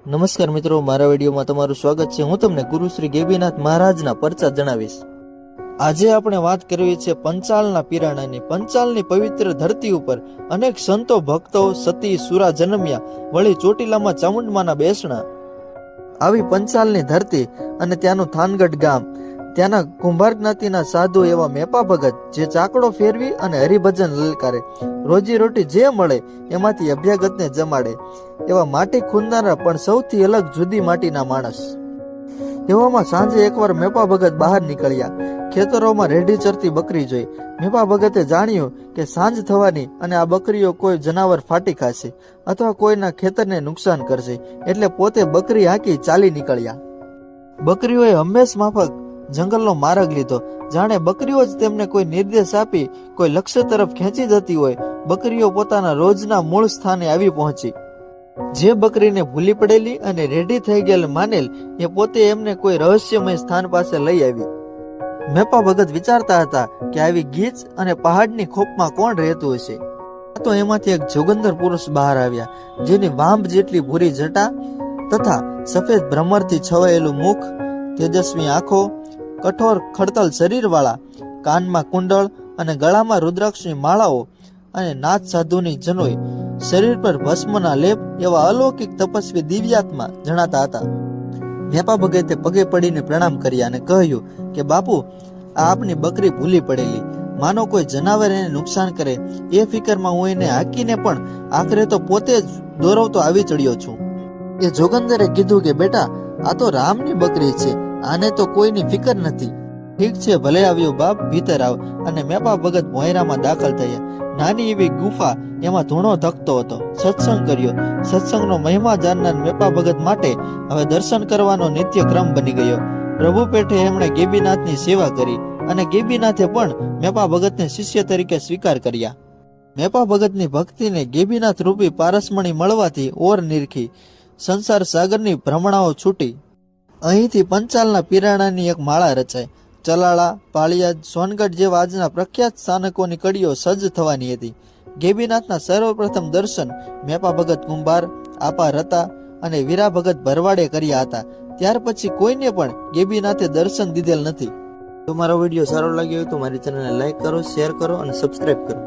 નમસ્કાર મિત્રો, મારા વિડીયોમાં તમારું સ્વાગત છે। હું તમને ગુરુ શ્રી ગેબીનાથ મહારાજના પરચા જણાવીશ। આજે આપણે વાત કરવી છે પંચાલના પીરાણાની। પંચાલની પવિત્ર ધરતી ઉપર અનેક સંતો ભક્તો સતી સુરા જન્મ્યા, વળી ચોટીલામાં ચામુંડમાના બેસણા। આવી પંચાલની ધરતી અને ત્યાંનું થાનગઢ ગામ, ત્યાંના કુંભાર જ્ઞાતિના સાધુ એવા મેપા ભગત જે ચાકડો ફેરવી અને હરિભજન લલકારે, રોજી રોટી જે મળે એમાંથી અભ્યાગતને જમાડે એવા માટી ખૂંદનારા પણ સૌથી અલગ જુદી માટીના માણસ। એવામાં સાંજે એકવાર મેપા ભગત બહાર નીકળ્યા। ખેતરોમાં રેઢી ચરતી બકરી જોઈ મેપા ભગતે જાણ્યું કે સાંજ થવાની અને આ બકરીઓ કોઈ જનાવર ફાટી ખાશે અથવા કોઈના ખેતરને નુકસાન કરશે, એટલે પોતે બકરી હાંકી ચાલી નીકળ્યા। બકરીઓએ હંમેશ માફક જંગલનો માર્ગ લીધો, જાણે બકરીઓ જ તેમને કોઈ નિર્દેશ આપી કોઈ લક્ષ્ય તરફ ખેંચી જતી હોય। બકરીઓ પોતાના રોજના મૂળ સ્થાને આવી પહોંચી। જે બકરીને ભૂલી પડેલી અને રેડી થઈ ગયેલ માનેલ એ પોતે એમને કોઈ રહસ્યમય સ્થાન પાસે લઈ આવી। મેપા ભગત વિચારતા હતા કે આવી ગીચ અને પહાડની ખોપમાં કોણ રહેતું હશે। તો એમાંથી એક જોગંદર પુરુષ બહાર આવ્યા, જેની વાંભ જેટલી ભૂરી જટા તથા સફેદ ભ્રમરથી છવાયેલું મુખ, તેજસ્વી આંખો, કઠોર ખડતલ શરીરવાળા, કાનમાં કુંડળ અને ગળામાં રુદ્રાક્ષની માળાઓ અને નાથ સાધુની જનોઈ, શરીર પર ભસ્મના લેપ એવા અલૌકિક તપસ્વી દિવ્યાત્મા જણાતા હતા। મેપા ભગતે પગે પડીને પ્રણામ કર્યા અને કહ્યું કે બાપુ, આ આપની બકરી ભૂલી પડેલી, માનો કોઈ જનાવર એને નુકસાન કરે એ ફિકરમાં હું એને હાકીને પણ આખરે તો પોતે જ દોરવતો આવી ચડ્યો છું। એ જોગંદરે કીધું કે બેટા, આ તો રામની બકરી છે, આને તો કોઈની ફિકર નથી। ઠીક છે, ભલે આવ્યો બાપ, ભીતર આવ। અને મેપા ભગત ભોંયરામાં દાખલ થયા। નાની એવી ગુફા, એમાં ધૂણો ધકતો હતો। સત્સંગ કર્યો। સત્સંગનો મહિમા જાણનાર મેપા ભગત માટે હવે દર્શન કરવાનો નિત્ય ક્રમ બની ગયો। પ્રભુ પેઠે એમણે ગેબીનાથની સેવા કરી અને ગેબીનાથે પણ મેપા ભગતને શિષ્ય તરીકે સ્વીકાર કર્યા। મેપા ભગતની ભક્તિને ગેબીનાથ રૂપી પારસમણી મળવાથી ઓર નિરખી, સંસાર સાગરની ભ્રમણાઓ છૂટી। અહીંથી પંચાલના પીરાણાની એક માળા રચાય। ચલાળા, પાળિયાદ, સોનગઢ જેવા આજના પ્રખ્યાત સ્થાનકોની કડીઓ સજ્જ થવાની હતી। ગેબીનાથના સર્વપ્રથમ દર્શન મેપા ભગત કુંભાર, આપા રતા અને વીરા ભગત ભરવાડે કર્યા હતા। ત્યાર પછી કોઈને પણ ગેબીનાથે દર્શન દીધેલ નથી। તો મારો વિડીયો સારો લાગ્યો હોય તો મારી ચેનલને લાઈક કરો, શેર કરો અને સબસ્ક્રાઇબ કરો।